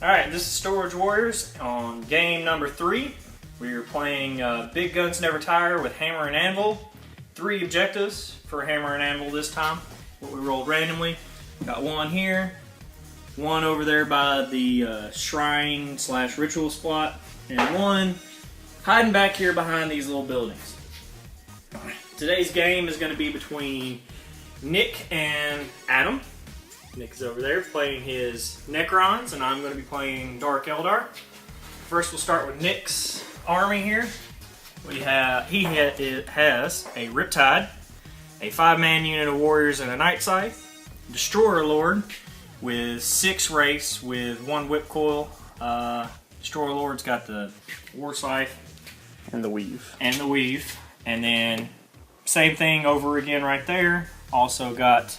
Alright, this is Storage Warriors on game number 3. We're playing Big Guns Never Tire with Hammer and Anvil. 3 objectives for Hammer and Anvil this time. What we rolled randomly. Got one here, one over there by the shrine / ritual spot, and one hiding back here behind these little buildings. Today's game is going to be between Nick and Adam. Nick's over there playing his Necrons, and I'm going to be playing Dark Eldar. First, we'll start with Nick's army here. He has a Riptide, a 5-man unit of warriors, and a Night Scythe, Destroyer Lord with 6 race with 1 whip coil. Destroyer Lord's got the War Scythe and the weave. And then same thing over again right there. Also got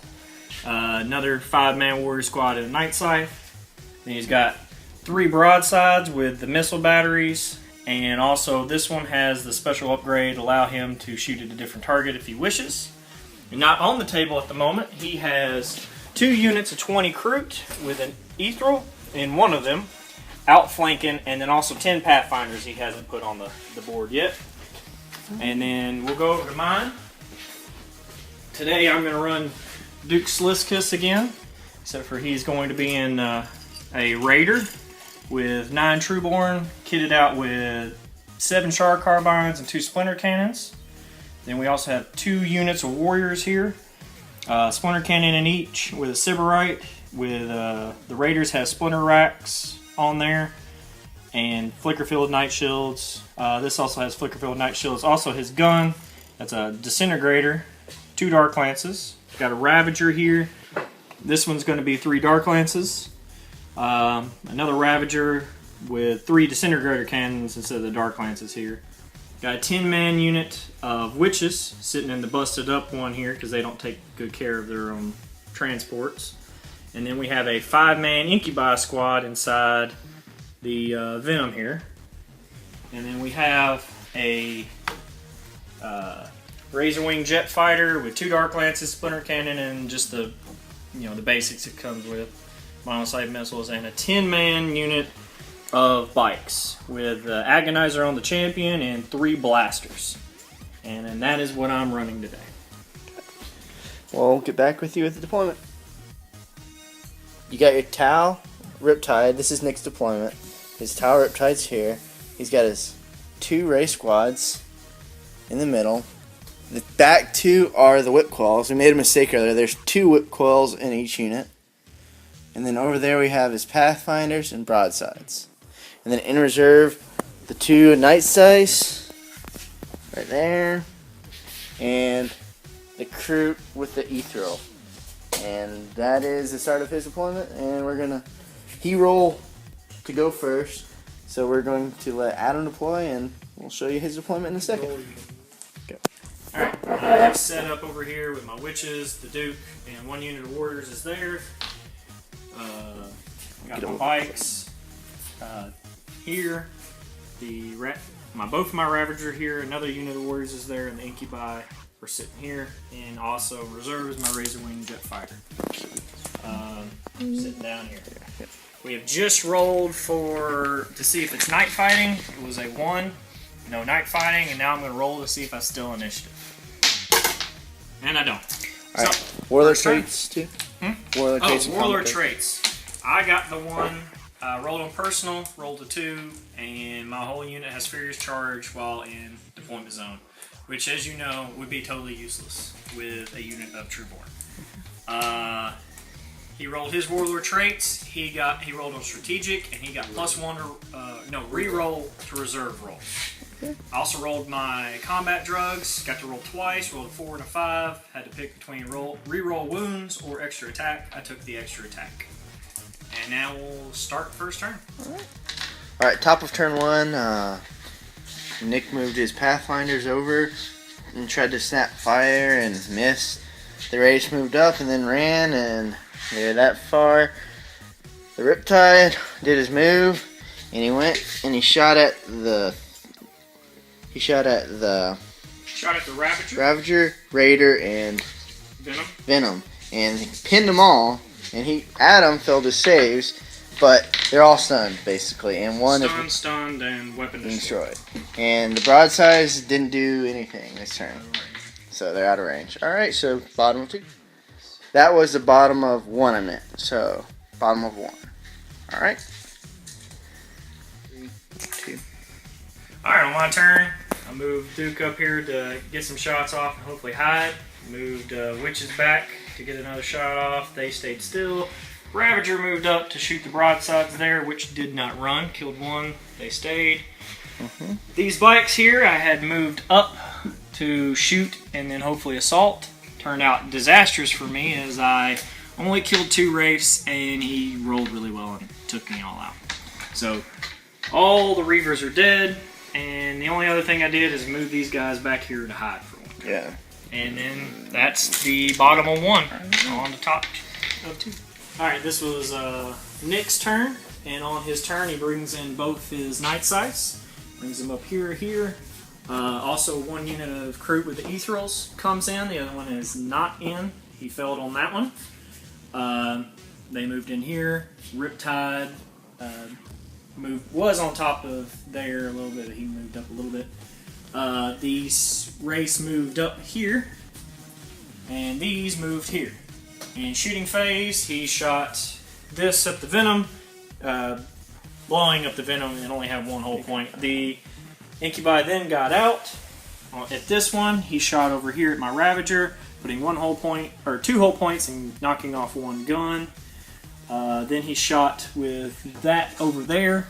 another 5-man warrior squad and a Night Scythe. Then he's got 3 broadsides with the missile batteries, and also this one has the special upgrade, allow him to shoot at a different target if he wishes. And not on the table at the moment, he has 2 units of 20 Kroot with an Ethereal in one of them, outflanking, and then also 10 Pathfinders he hasn't put on the board yet. And then we'll go over to mine. Today I'm going to run Duke Sliskus again, except for he's going to be in a Raider with 9 Trueborn, kitted out with 7 Shard Carbines and 2 Splinter Cannons. Then we also have 2 units of Warriors here, Splinter Cannon in each with a Sybarite. With the Raiders has Splinter Racks on there and Flicker-Filled Night Shields. This also has Flicker-Filled Night Shields. Also his gun, that's a Disintegrator, 2 Dark Lances. Got a Ravager here. This one's going to be 3 Dark Lances. Another Ravager with 3 Disintegrator Cannons instead of the Dark Lances here. Got a 10-man unit of Witches sitting in the busted up one here because they don't take good care of their own transports. And then we have a 5-man Incubi squad inside the Venom here. And then we have a Razorwing Jet Fighter with 2 Dark Lances, Splinter Cannon, and just the the basics it comes with, Monocyte missiles, and a 10-man unit of bikes with Agonizer on the champion and 3 blasters. And then that is what I'm running today. Well, we'll get back with you at the deployment. You got your Tau Riptide. This is Nick's deployment. His Tau Riptide's here. He's got his 2 race squads in the middle. The back 2 are the whip coils. We made a mistake earlier. There's 2 whip coils in each unit. And then over there we have his Pathfinders and broadsides. And then in reserve, the 2 Night Scythes right there. And the Kroot with the Ethereal. And that is the start of his deployment. And we're going to he-roll to go first. So we're going to let Adam deploy, and we'll show you his deployment in a second. Alright, I have set up over here with my Witches, the Duke, and 1 unit of Warriors is there. Got my bikes here. Both my Ravager here, another unit of Warriors is there, and the Incubi are sitting here. And also in reserve is my Razorwing Jet Fighter. Sitting down here. We have just rolled to see if it's night fighting. It was a 1. No night fighting, and now I'm going to roll to see if I still initiative. And I don't. Alright, So, Warlord traits too? Warlord traits. Warlord traits. I got the 1, rolled on personal, rolled a 2, and my whole unit has Furious Charge while in deployment zone. Which, as you know, would be totally useless with a unit of Trueborn. He rolled his Warlord traits. He rolled on strategic, and he got +1 to re-roll to reserve roll. Okay. I also rolled my combat drugs. Got to roll twice. Rolled a 4 and a 5. Had to pick between re-roll wounds or extra attack. I took the extra attack. And now we'll start first turn. All right. Top of turn 1. Nick moved his Pathfinders over and tried to snap fire and missed. The Race moved up and then ran and they're that far. The Riptide did his move and he went and he shot at the Ravager, Raider, and Venom. And he pinned them all. And Adam failed his saves, but they're all stunned basically, and one is stunned, and weapon destroyed. And the broadsides didn't do anything this turn, so they're out of range. All right, so bottom of 2. That was the bottom of 1 I meant. So bottom of 1. All right. 3, 2. All right, on my turn, I moved Duke up here to get some shots off and hopefully hide. Moved Witches back to get another shot off. They stayed still. Ravager moved up to shoot the broadsides there, which did not run. Killed one. They stayed. These bikes here I had moved up to shoot and then hopefully assault. Turned out disastrous for me as I only killed 2 wraiths and he rolled really well and took me all out. So all the Reavers are dead, and the only other thing I did is move these guys back here to hide for 1 turn. Yeah. And then that's the bottom of 1 on the top of 2. Alright, this was Nick's turn, and on his turn he brings in both his night sights. Brings them up here. Also 1 unit of crew with the Ethereals comes in, the other one is not in. He failed on that one. They moved in here. Riptide was on top of there a little bit. He moved up a little bit. These race moved up here, and these moved here. In shooting phase, he shot this at the Venom, blowing up the Venom and only had 1 whole point. The Incubi then got out. At this one, he shot over here at my Ravager, putting 1 whole point, or 2 whole points and knocking off 1 gun. Then he shot with that over there,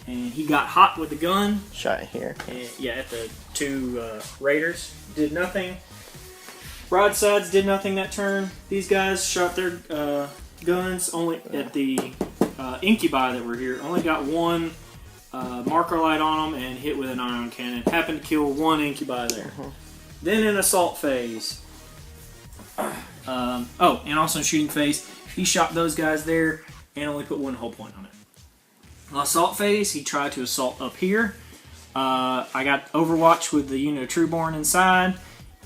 and he got hot with the gun. Shot here. And, yeah, at the 2 Raiders. Did nothing. Broadsides did nothing that turn. These guys shot their guns only at the Incubi that were here. Only got 1 marker light on them and hit with an ion cannon. Happened to kill 1 Incubi there. Then in assault phase. And also in shooting phase, he shot those guys there and only put 1 whole point on it. Assault phase, he tried to assault up here. I got Overwatch with the unit of Trueborn inside,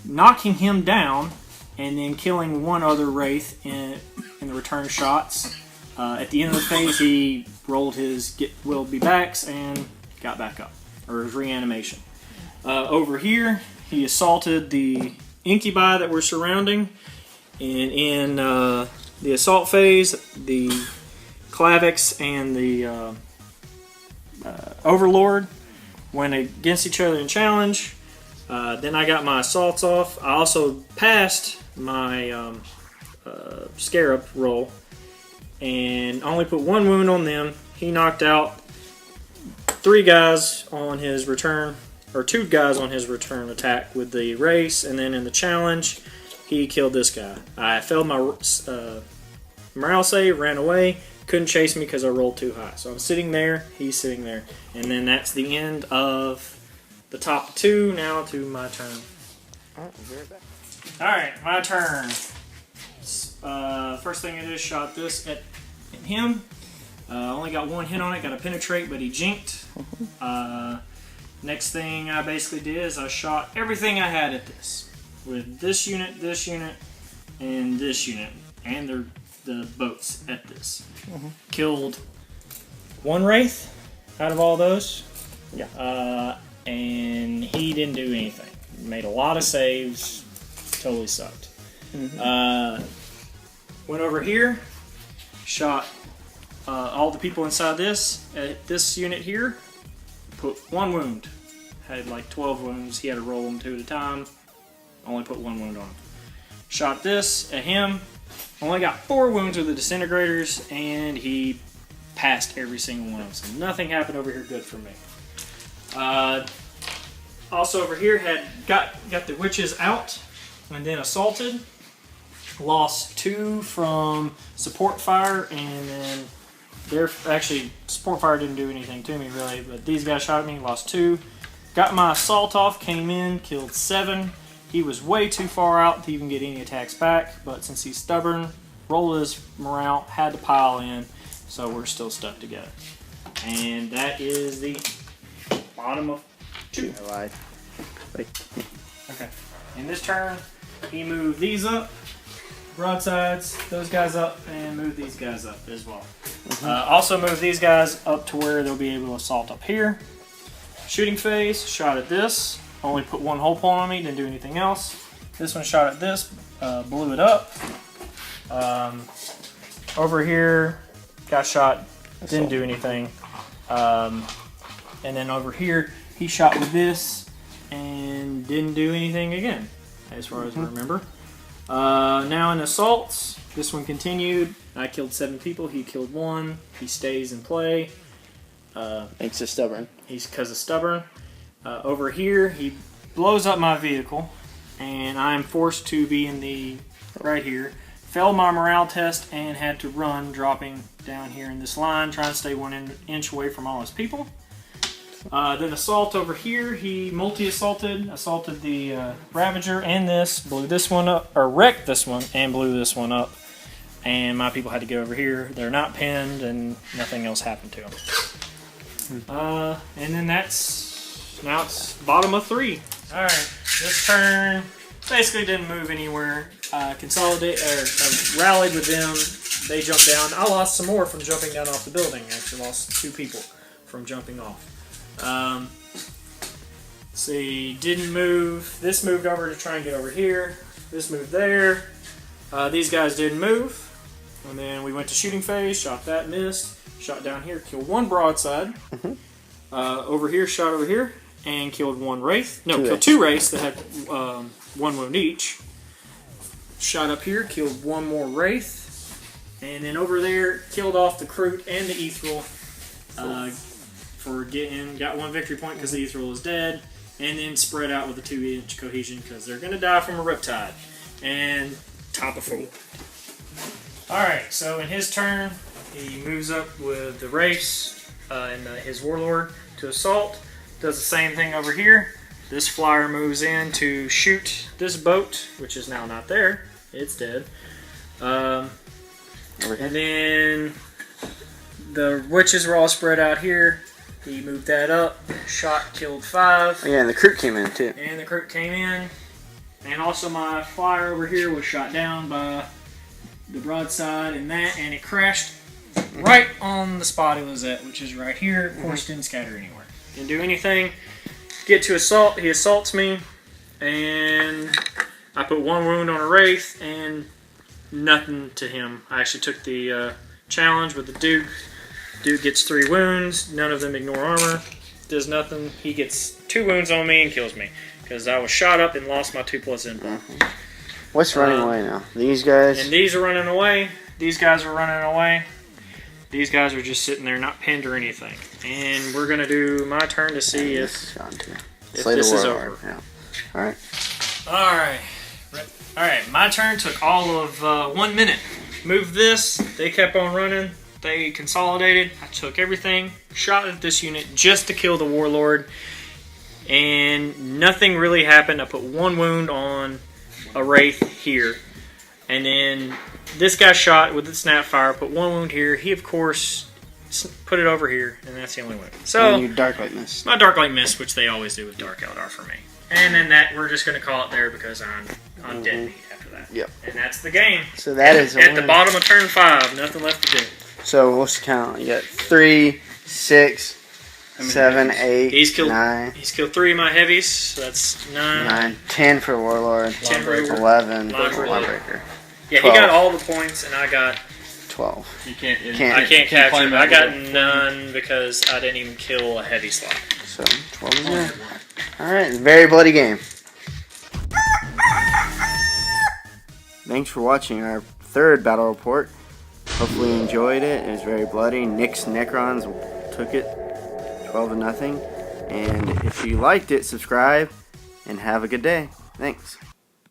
knocking him down, and then killing 1 other Wraith in the return shots. At the end of the phase, he rolled his will be backs and got back up, or his reanimation. Over here, he assaulted the Incubi that were surrounding, and in the assault phase, the Clavix and the Overlord went against each other in challenge. Then I got my assaults off. I also passed my Scarab roll and only put 1 wound on them. He knocked out 3 guys on his return, or 2 guys on his return attack with the race, and then in the challenge, he killed this guy. I failed my morale save, ran away, couldn't chase me because I rolled too high. So I'm sitting there, he's sitting there, and then that's the end of the top 2. Now to my turn. Alright, my turn. First thing I did, shot this at him. Only got 1 hit on it, got a penetrate, but he jinked. Next thing I basically did is I shot everything I had at this. With this unit, and this unit. And the boats at this. Killed 1 Wraith out of all those. Yeah. And he didn't do anything. Made a lot of saves. Totally sucked. Went over here. Shot all the people inside this. At this unit here. Put 1 wound. Had like 12 wounds. He had to roll them 2 at a time. Only put 1 wound on him. Shot this at him. Only got 4 wounds with the disintegrators, and he passed every single one of them. So nothing happened over here good for me. Also over here had got the witches out, and then assaulted. Lost 2 from support fire, and then actually support fire didn't do anything to me really, but these guys shot at me. Lost 2. Got my assault off, came in, killed 7. He was way too far out to even get any attacks back, but since he's stubborn, rolled his morale, had to pile in, so we're still stuck together. And that is the bottom of 2. I lied. Wait. Okay. In this turn, he moved these up, broadsides, those guys up, and moved these guys up as well. Also move these guys up to where they'll be able to assault up here. Shooting phase, shot at this. Only put one hole point on me, didn't do anything else. This one shot at this, blew it up. Over here, got shot, didn't do anything. And then over here, he shot with this and didn't do anything again, as far as I remember. Now in assaults, this one continued. I killed 7 people, he killed 1. He stays in play. Makes it stubborn. He's because of stubborn. Over here, he blows up my vehicle, and I'm forced to be in the right here. Failed my morale test and had to run, dropping down here in this line, trying to stay 1 inch away from all his people. Then assault over here, he assaulted the Ravager and this, blew this one up, or wrecked this one and blew this one up. And my people had to get over here. They're not pinned, and nothing else happened to them. And then now it's bottom of 3. All right, this turn basically didn't move anywhere. Rallied with them. They jumped down. I lost some more from jumping down off the building. Actually, lost 2 people from jumping off. See, didn't move. This moved over to try and get over here. This moved there. These guys didn't move. And then we went to shooting phase. Shot that, missed. Shot down here, killed 1 broadside. Over here, shot over here, and killed 1 wraith. No, killed 2 wraiths that had 1 wound each. Shot up here, killed 1 more wraith. And then over there, killed off the Kroot and the Ethereal. Got 1 victory point because the Ethereal is dead. And then spread out with a 2-inch cohesion because they're going to die from a Riptide. And top of 4. Alright, so in his turn, he moves up with the Wraiths and his Warlord to assault. Does the same thing over here. This flyer moves in to shoot this boat, which is now not there. It's dead. And then the witches were all spread out here. He moved that up. Shot, killed 5. Yeah, and the Kroot came in too. And the Kroot came in. And also my flyer over here was shot down by the broadside and it crashed right on the spot it was at, which is right here. Of course, didn't scatter anywhere. Didn't do anything. Get to assault. He assaults me, and I put 1 wound on a wraith and nothing to him. I actually took the challenge with the Duke. Duke gets 3 wounds. None of them ignore armor. Does nothing. He gets 2 wounds on me and kills me because I was shot up and lost my 2+ info. What's running away now? These guys? And these are running away. These guys are running away. These guys are just sitting there, not pinned or anything. And we're going to do my turn to see if this is over. Yeah. Alright. Alright, my turn took all of 1 minute. Moved this. They kept on running. They consolidated. I took everything. Shot at this unit just to kill the Warlord. And nothing really happened. I put 1 wound on a Wraith here. And then this guy shot with the Snapfire, put 1 wound here. He, of course, put it over here, and that's the only wound. So, and your Darklight missed. My Darklight missed, which they always do with Dark Eldar for me. And then we're just going to call it there because I'm dead meat after that. Yep. And that's the game. So that is at the bottom of turn 5. Nothing left to do. So what's the count? You got 3, 6, 7, 8, 9. He's killed 3 of my heavies, so that's 9. 10 for Warlord. 10 for 11 for Lawbreaker. Yeah, 12. he got all the points, and I got 12. I can't capture him. I got none because I didn't even kill a heavy slot. So 12 is good. Alright, very bloody game. Thanks for watching our 3rd battle report. Hopefully you enjoyed it. It was very bloody. Nick's Necrons took it 12-0. And if you liked it, subscribe and have a good day. Thanks.